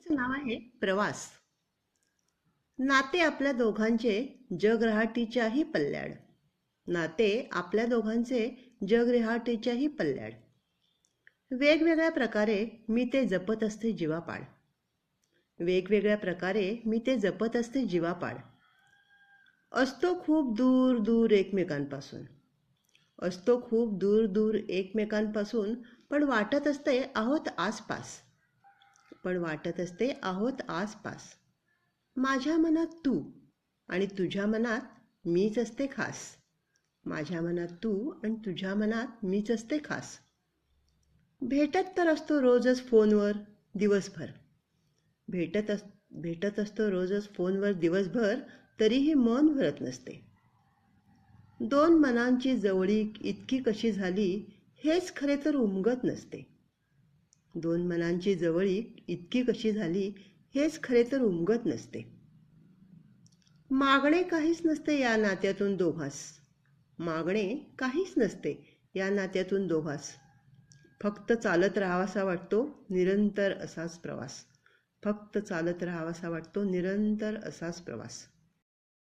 कथेचं नाव आहे प्रवास. नाते आपल्या दोघांचे जगरहाटीच्याही पल्ल्याड. नाते आपल्या दोघांचे जगरहाटीच्याही पल्ल्याड. वेगवेगळ्या प्रकारे मी ते जपत असते जीवापाड. वेगवेगळ्या प्रकारे मी ते जपत असते जीवापाड. असतो खूप दूर दूर एकमेकांपासून. असतो खूप दूर दूर एकमेकांपासून, पण वाटत असते आहोत आसपास. पण वाटत असते आहोत आसपास. माझ्या मनात तू आणि तुझ्या मनात मीच असते खास. माझ्या मनात तू आणि तुझ्या मनात मीच असते खास. भेटत तर असतो रोजच फोनवर दिवसभर. भेटत असतो रोजच फोनवर दिवसभर, तरीही मन भरत नसते. दोन मनांची जवळीक इतकी कशी झाली हेच खरे तर उमगत नसते. दोन मनांची जवळीक इतकी कशी झाली हेच खरे तर उमगत नसते. मागणे काहीच नसते या नात्यातून दोघास. मागणे काहीच नसते या नात्यातून दोघास. फक्त चालत राहावासा वाटतो निरंतर असाच प्रवास. फक्त चालत राहावासा वाटतो निरंतर असाच प्रवास.